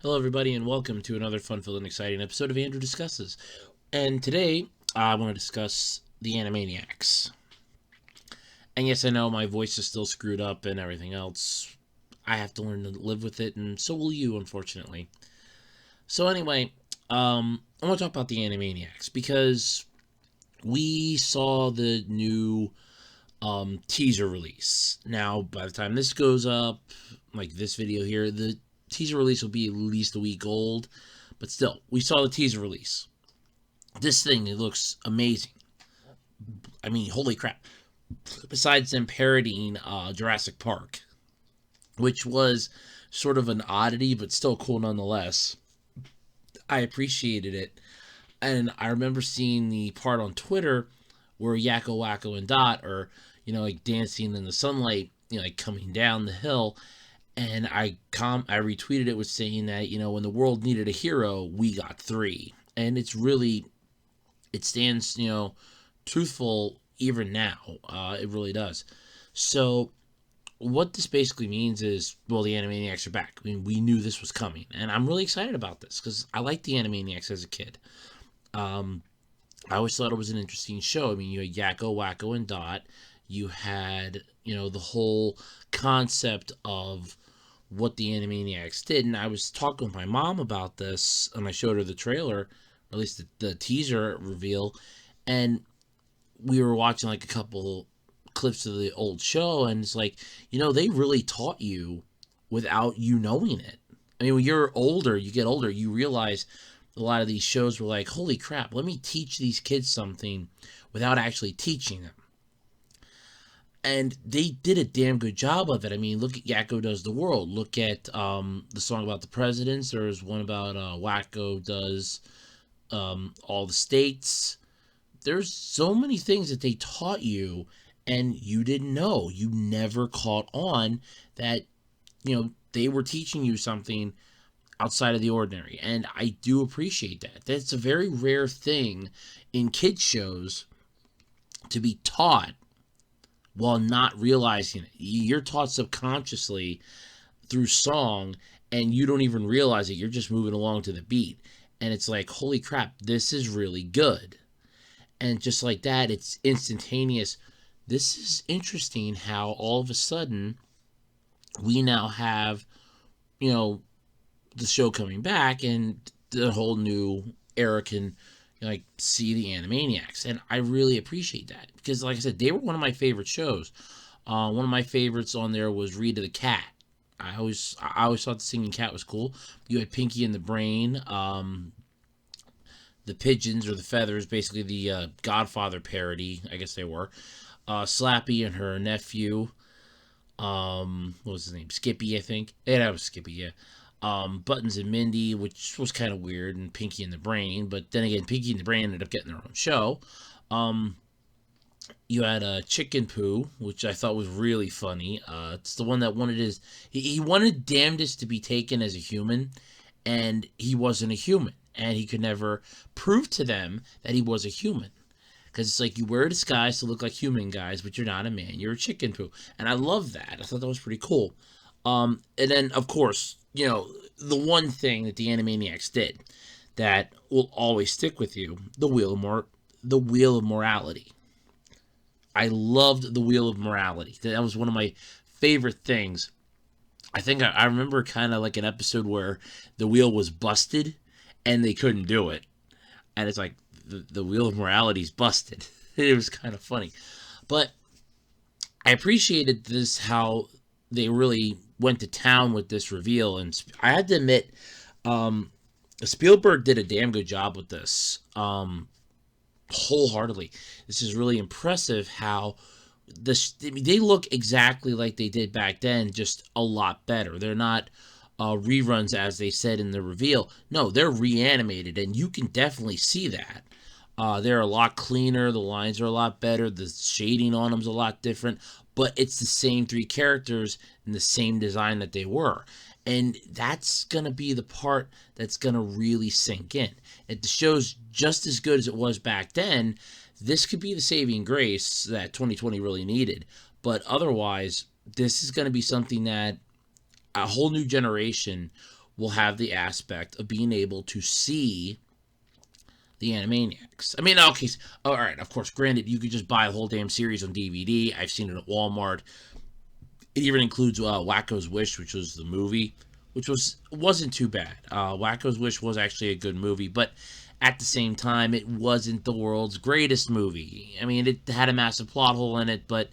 Hello, everybody, and welcome to another fun-filled and exciting episode of Andrew Discusses. And today, I want to discuss the Animaniacs. And yes, I know my voice is still screwed up and everything else. I have to learn to live with it, and so will you, unfortunately. So anyway, I want to talk about the Animaniacs because we saw the new teaser release. Now, by the time this goes up, like this video here, the teaser release will be at least a week old. But still, we saw the teaser release. This thing, it looks amazing. I mean, holy crap. Besides them parodying Jurassic Park, which was sort of an oddity, but still cool nonetheless, I appreciated it. And I remember seeing the part on Twitter where Yakko, Wacko, and Dot are, like dancing in the sunlight, like coming down the hill. And I retweeted it with saying that, when the world needed a hero, we got three. And it stands, truthful even now. It really does. So what this basically means is, well, the Animaniacs are back. I mean, we knew this was coming, and I'm really excited about this because I liked the Animaniacs as a kid. I always thought it was an interesting show. I mean, you had Yakko, Wacko, and Dot. You had, the whole concept of what the Animaniacs did, and I was talking with my mom about this, and I showed her the trailer, or at least the teaser reveal, and we were watching like a couple clips of the old show, and it's like, they really taught you without you knowing it. I mean, when you're older, you get older, you realize a lot of these shows were like, holy crap, let me teach these kids something without actually teaching them. And they did a damn good job of it. I mean, look at Yakko Does the World. Look at the song about the presidents. There's one about Wacko Does all the states. There's so many things that they taught you and you didn't know. You never caught on that, they were teaching you something outside of the ordinary. And I do appreciate that. That's a very rare thing in kids shows to be taught while not realizing it. You're taught subconsciously through song and you don't even realize it. You're just moving along to the beat. And it's like, holy crap, this is really good. And just like that, it's instantaneous. This is interesting how all of a sudden we now have, the show coming back and the whole new era can see the Animaniacs, and I really appreciate that because, like I said, they were one of my favorite shows. One of my favorites on there was Rita the Cat. I always thought the singing cat was cool. You had Pinky and the Brain, the Pigeons or the Feathers, basically the Godfather parody. I guess they were. Slappy and her nephew. What was his name? Skippy, I think. Yeah, that was Skippy. Yeah. Buttons and Mindy, which was kind of weird, and Pinky and the Brain. But then again, Pinky and the Brain ended up getting their own show. You had Chicken Poo, which I thought was really funny. It's the one that wanted he wanted Damnedest to be taken as a human, and he wasn't a human, and he could never prove to them that he was a human. Because it's like you wear a disguise to look like human guys, but you're not a man. You're a chicken poo. And I love that. I thought that was pretty cool. And then, of course, the one thing that the Animaniacs did that will always stick with you, the Wheel of Morality. I loved the Wheel of Morality. That was one of my favorite things. I think I remember kind of like an episode where the wheel was busted and they couldn't do it. And it's like, the Wheel of Morality's busted. It was kind of funny. But I appreciated this, how they really went to town with this reveal. And I had to admit, Spielberg did a damn good job with this. Wholeheartedly. This is really impressive how they look exactly like they did back then, just a lot better. They're not reruns, as they said in the reveal. No, they're reanimated, and you can definitely see that. They're a lot cleaner. The lines are a lot better. The shading on them's a lot different. But it's the same three characters and the same design that they were. And that's going to be the part that's going to really sink in. If the show's just as good as it was back then, this could be the saving grace that 2020 really needed. But otherwise, this is going to be something that a whole new generation will have the aspect of being able to see the Animaniacs. I mean, okay, all right, of course, granted, you could just buy the whole damn series on DVD. I've seen it at Walmart. It even includes Wacko's Wish, which was the movie, which wasn't too bad. Wacko's Wish was actually a good movie, but at the same time, it wasn't the world's greatest movie. I mean, it had a massive plot hole in it, but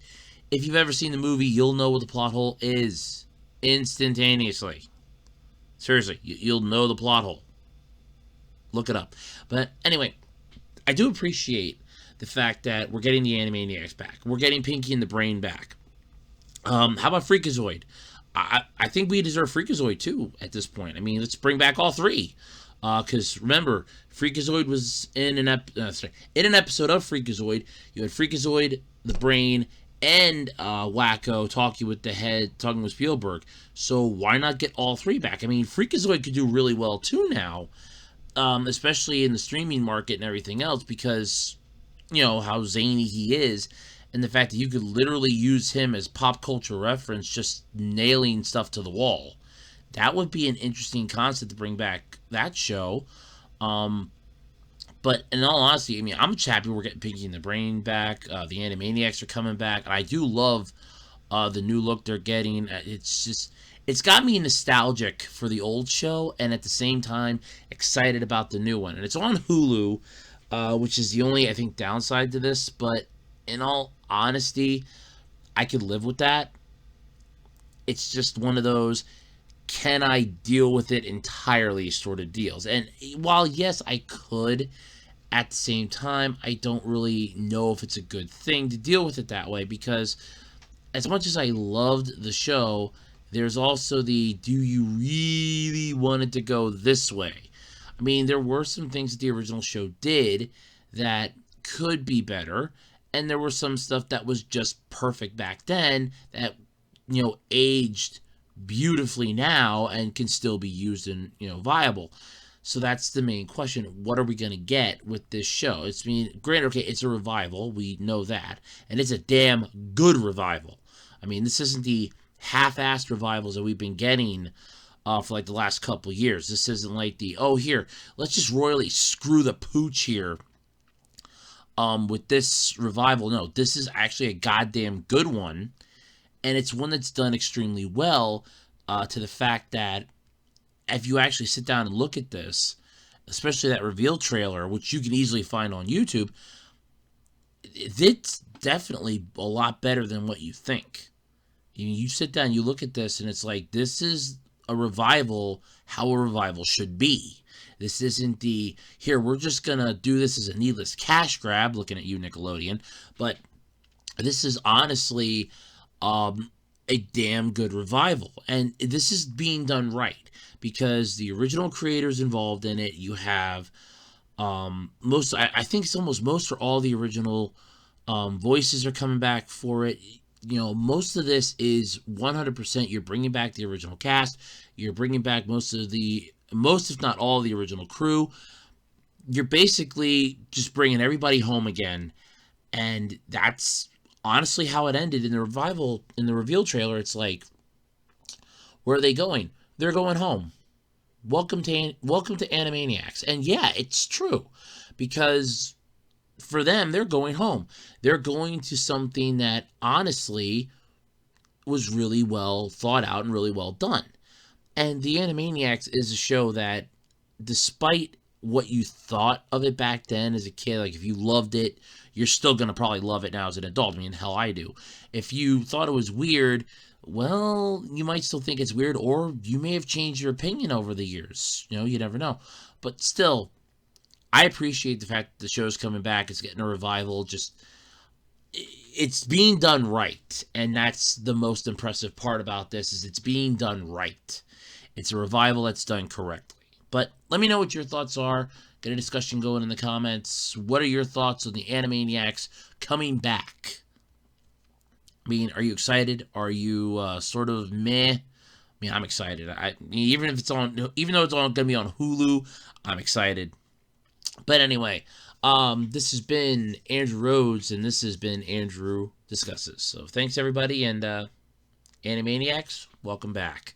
if you've ever seen the movie, you'll know what the plot hole is instantaneously. Seriously, you'll know the plot hole. Look it up. But anyway, I do appreciate the fact that we're getting the Animaniacs back. We're getting Pinky and the Brain back. How about Freakazoid? I think we deserve Freakazoid too at this point. I mean, let's bring back all three. Because remember, Freakazoid was in an episode of Freakazoid. You had Freakazoid, the Brain, and Wacko talking with Spielberg. So why not get all three back? I mean, Freakazoid could do really well too now, especially in the streaming market and everything else, because you know how zany he is, and the fact that you could literally use him as pop culture reference, just nailing stuff to the wall. That would be an interesting concept to bring back that show. But in all honesty, I mean, I'm just happy we're getting Pinky and the Brain back. The Animaniacs are coming back, and I do love the new look they're getting. It's got me nostalgic for the old show, and at the same time excited about the new one. And it's on Hulu, which is the only, I think, downside to this. But in all honesty, I could live with that. It's just one of those, can I deal with it entirely sort of deals. And while, yes, I could, at the same time, I don't really know if it's a good thing to deal with it that way, because as much as I loved the show, there's also the, do you really want it to go this way? I mean, there were some things that the original show did that could be better, and there was some stuff that was just perfect back then that, you know, aged beautifully now and can still be used and, you know, viable. So that's the main question. What are we going to get with this show? It's, I mean, granted, okay, it's a revival. We know that. And it's a damn good revival. I mean, this isn't the half-assed revivals that we've been getting for like the last couple years. This isn't like the, oh, here, let's just royally screw the pooch here with this revival. No, this is actually a goddamn good one. And it's one that's done extremely well, to the fact that if you actually sit down and look at this, especially that reveal trailer, which you can easily find on YouTube, it's definitely a lot better than what you think. You sit down, you look at this, and it's like, this is a revival, how a revival should be. This isn't the, here, we're just going to do this as a needless cash grab, looking at you, Nickelodeon, but this is honestly a damn good revival. And this is being done right, because the original creators involved in it, you have most, I think it's almost most or all the original voices are coming back for it. You know, most of this is 100%, you're bringing back the original cast, you're bringing back most if not all the original crew. You're basically just bringing everybody home again, and that's honestly how it ended in the revival. In the reveal trailer, it's like, where are they going? They're going home. Welcome to Animaniacs. And yeah, it's true, because for them, they're going home. They're going to something that honestly was really well thought out and really well done. And the Animaniacs is a show that, despite what you thought of it back then as a kid, like if you loved it, you're still going to probably love it now as an adult. I mean, hell, I do. If you thought it was weird, well, you might still think it's weird, or you may have changed your opinion over the years. You know, you never know. But still, I appreciate the fact that the show's coming back. It's getting a revival. Just, it's being done right. And that's the most impressive part about this, is it's being done right. It's a revival that's done correctly. But let me know what your thoughts are. Get a discussion going in the comments. What are your thoughts on the Animaniacs coming back? I mean, are you excited? Are you sort of meh? I mean, I'm excited. Even though it's all going to be on Hulu, I'm excited. But anyway, this has been Andrew Rhodes, and this has been Andrew Discusses. So thanks, everybody, and Animaniacs, welcome back.